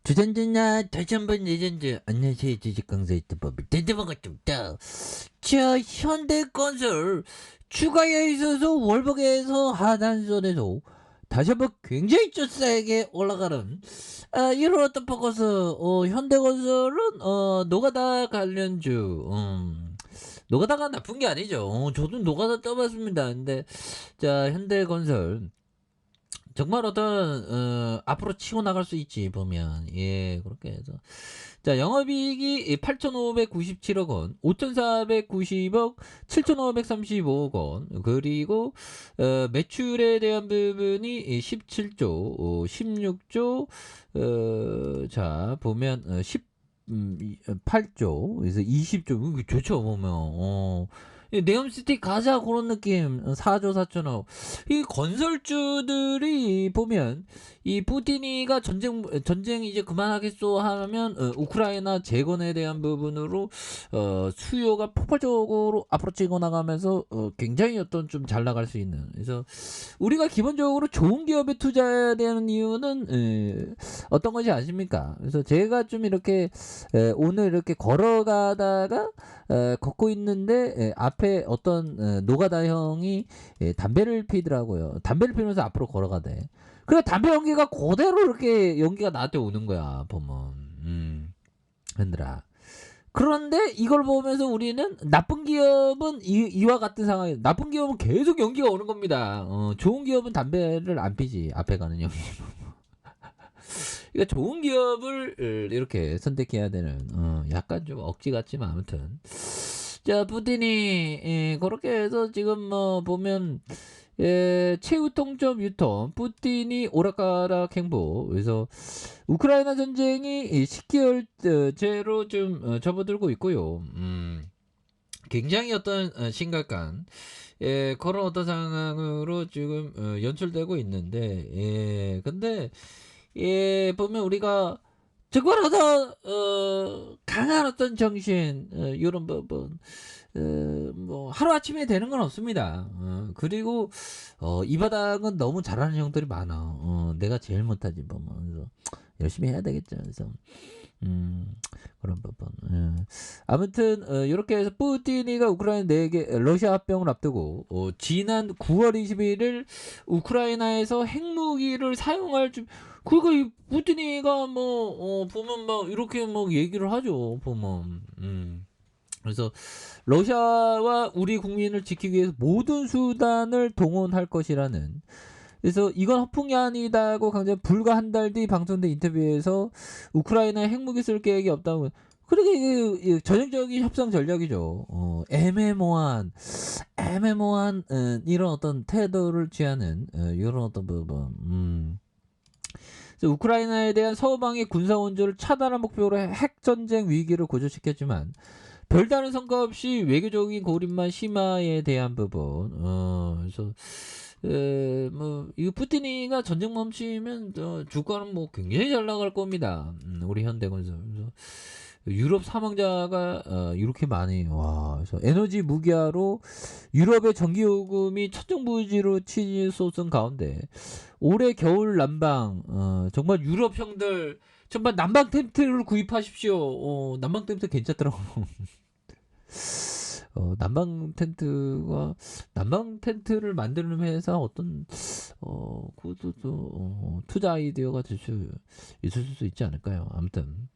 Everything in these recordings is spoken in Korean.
주전자나 다시 한번 레전드. 안녕하세요. 주식강사 유튜버비 대대방가좀다. 자, 현대건설 추가에 있어서 월북에서 하단선에서 다시 한번 굉장히 좀 세게 올라가는 이런 어떤 포커스. 현대건설은 노가다 관련주. 노가다가 나쁜 게 아니죠. 저도 노가다 떠봤습니다. 근데 자, 현대건설 정말 앞으로 치고 나갈 수 있지 보면. 예, 그렇게 해서 자, 영업이익이 8,597억 원, 5,490억, 7,535억 원, 그리고 매출에 대한 부분이 17조, 16조, 자 보면 8조, 그래서 20조. 좋죠 보면. 네옴시티 가자 그런 느낌. 4조 4천억. 이 건설주들이 보면 이 푸틴이가 전쟁 이제 그만하겠소 하면 우크라이나 재건에 대한 부분으로 수요가 폭발적으로 앞으로 치고 나가면서 굉장히 어떤 좀 잘 나갈 수 있는. 그래서 우리가 기본적으로 좋은 기업에 투자해야 되는 이유는 어떤 것이 아십니까? 그래서 제가 좀 이렇게 오늘 이렇게 걸어가다가 걷고 있는데 앞에 어떤 노가다 형이 담배를 피더라고요. 담배를 피면서 앞으로 걸어가대. 그래, 담배 연기가 그대로 이렇게 연기가 나한테 오는 거야 보면. 흔들아. 그런데 이걸 보면서 우리는 나쁜 기업은 이와 같은 상황이, 나쁜 기업은 계속 연기가 오는 겁니다. 좋은 기업은 담배를 안 피지, 앞에 가는 연기. 그러니까 좋은 기업을 이렇게 선택해야 되는 약간 좀 억지 같지만 아무튼 자, 푸틴이 그렇게 해서 지금 뭐 보면 최후 통점 유턴, 푸틴이 오락가락 행보. 그래서 우크라이나 전쟁이 10개월째로 좀 접어들고 있고요. 굉장히 어떤 심각한 그런 어떤 상황으로 지금 연출되고 있는데, 근데 보면 우리가 정말 어떤 강한 어떤 정신, 이런 부분 뭐 하루아침에 되는 건 없습니다. 그리고 이 바닥은 너무 잘하는 형들이 많아. 내가 제일 못하지 보면. 그래서 열심히 해야 되겠죠. 그래서 그런 부분. 아무튼 이렇게 해서 푸틴이가 우크라이나 4개 러시아 합병을 앞두고 지난 9월 21일 우크라이나에서 핵무기를 사용할 그거 이 푸틴이가 뭐 보면 막 이렇게 막 얘기를 하죠 보면. 그래서 러시아와 우리 국민을 지키기 위해서 모든 수단을 동원할 것이라는. 그래서 이건 허풍이 아니다고 강조. 불과 한 달 뒤 방송된 인터뷰에서 우크라이나에 핵무기 쓸 계획이 없다고. 그러게 이게 전형적인 협상 전략이죠. 애매모호한 이런 어떤 태도를 취하는 이런 어떤 부분. 그래서 우크라이나에 대한 서방의 군사 원조를 차단한 목표로 핵 전쟁 위기를 고조시켰지만 별다른 성과 없이 외교적인 고립만 심화에 대한 부분. 그래서 뭐 이거 푸틴이가 전쟁 멈추면 주가는 뭐 굉장히 잘 나갈 겁니다. 우리 현대건설. 그래서 유럽 사망자가 이렇게 많이. 와. 그래서 에너지 무기화로 유럽의 전기요금이 천정부지로 치솟은 가운데 올해 겨울 난방, 정말 유럽 형들 정말 난방 텐트를 구입하십시오. 난방 텐트 괜찮더라고. 난방 텐트를 만드는 회사 어떤 그것도 투자 아이디어가 있을 수 있지 않을까요? 아무튼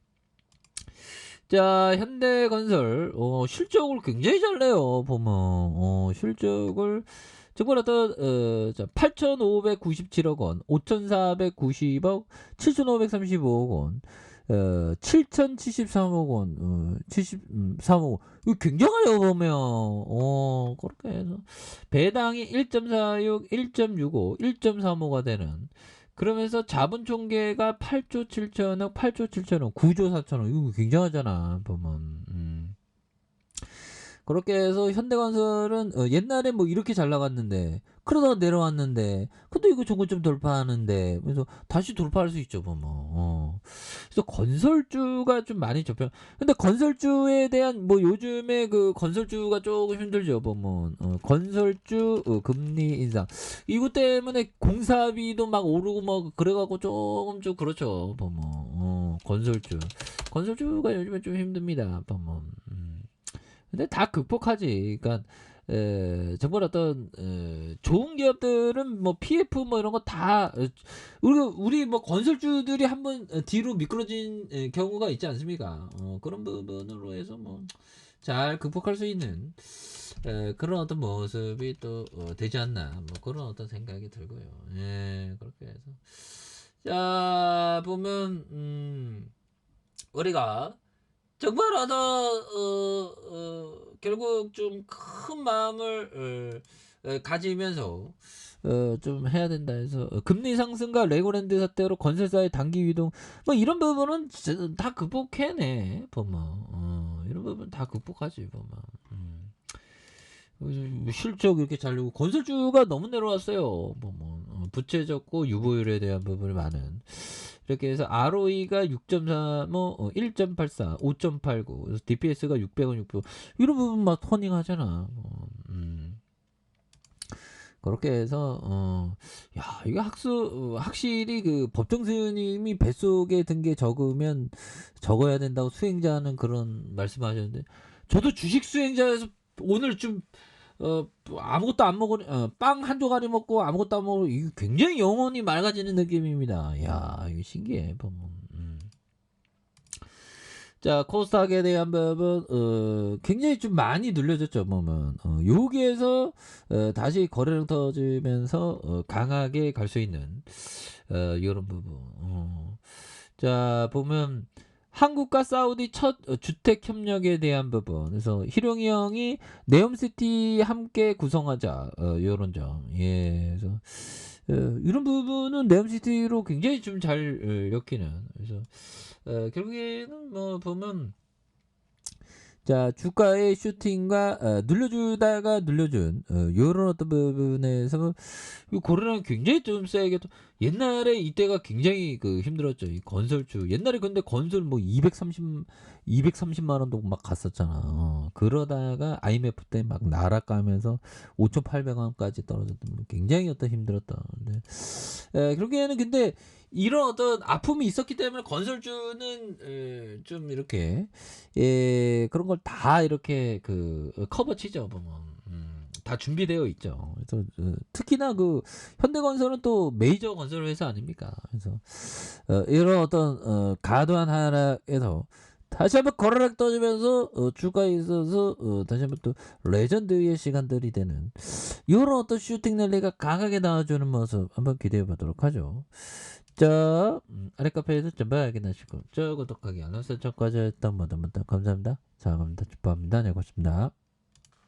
자, 현대건설 실적을 굉장히 잘 내요 보면. 실적을 정말 어떤 8,597억 원, 5,490억, 7,535억 원, 7,073억 원, 73억 원. 이거 굉장해요 보면. 그렇게 해서 배당이 1.46, 1.65, 1.35가 되는. 그러면서 자본 총계가 8조 7천억, 8조 7천억, 9조 4천억. 이거 굉장하잖아 보면. 그렇게 해서 현대건설은 옛날에 뭐 이렇게 잘 나갔는데 그러다가 내려왔는데 근데 이거 종고점 돌파하는데 그래서 다시 돌파할 수 있죠 보면. 그래서 건설주가 좀 많이 접혀. 근데 건설주에 대한 뭐 요즘에 그 건설주가 조금 힘들죠 보면. 건설주 금리 인상 이거 때문에 공사비도 막 오르고 뭐 그래갖고 조금 좀 그렇죠 보면. 건설주가 요즘에 좀 힘듭니다. 근데 다 극복하지. 그러니까 정말 어떤 좋은 기업들은 뭐 PF 뭐 이런 거 다 우리 뭐 건설주들이 한번 뒤로 미끄러진 경우가 있지 않습니까? 그런 부분으로 해서 뭐 잘 극복할 수 있는 그런 어떤 모습이 또 되지 않나 뭐 그런 어떤 생각이 들고요. 예, 그렇게 해서 자 보면 우리가 정말 결국 좀 큰 마음을 가지면서 좀 해야 된다 해서 금리 상승과 레고랜드 사태로 건설사의 단기 유동 뭐 이런 부분은 진짜 다 극복해내 보면 이런 부분 다 극복하지 보면 실적 이렇게 잘 되고 건설주가 너무 내려왔어요. 부채 적고 유보율에 대한 부분이 많은 이렇게 해서 ROE가 6.4, 뭐 1.84, 5.89, 그래서 DPS가 600원, 600원 이런 부분 막 터닝하잖아. 그렇게 해서 야 이게 확실히 그 법정 스님이 뱃속에 든 게 적으면 적어야 된다고 수행자는 그런 말씀하셨는데 저도 주식 수행자에서 오늘 좀 아무것도 안 먹으니 빵 한 조각이 먹고 아무것도 안 먹으니 이거 굉장히 영혼이 맑아지는 느낌입니다. 야 이거 신기해 보면. 자 코스닥에 대한 부분 굉장히 좀 많이 눌려졌죠 보면 여기에서 다시 거래량 터지면서 강하게 갈 수 있는 이런 부분 자 보면 한국과 사우디 첫 주택 협력에 대한 부분 그래서 희룡이 형이 네옴시티 함께 구성하자 요런 점 예 그래서 이런 부분은 네옴시티로 굉장히 좀 잘 엮이는 그래서 결국에는 뭐 보면 자 주가의 슈팅과 눌려주다가 눌려준 요런 어떤 부분에서 이 고르는 굉장히 좀 세게 또 옛날에 이때가 굉장히 그 힘들었죠. 이 건설주 옛날에 근데 건설 뭐 230만 원도 막 갔었잖아. 그러다가 IMF 때 막 날아가면서 5,800원까지 떨어졌던 굉장히 어떤 힘들었던. 근데 결국에는 근데 이런 어떤 아픔이 있었기 때문에 건설주는 좀 이렇게 그런 걸 다 이렇게 그 커버치죠 보면 다 준비되어 있죠. 그래서 특히나 그 현대건설은 또 메이저 건설 회사 아닙니까? 그래서 이런 어떤 과도한 하락에서 다시 한번 거래량 떠지면서 주가에 있어서 다시 한번 또 레전드의 시간들이 되는 이런 어떤 슈팅 랠리가 강하게 나와주는 모습 한번 기대해 보도록 하죠. 자, 아래 카페에서 전부 확인하시고, 저 구독하기, 알람 설정까지 했던 모두 감사합니다. 자, 감사합니다. 축복합니다. 네, 고맙습니다.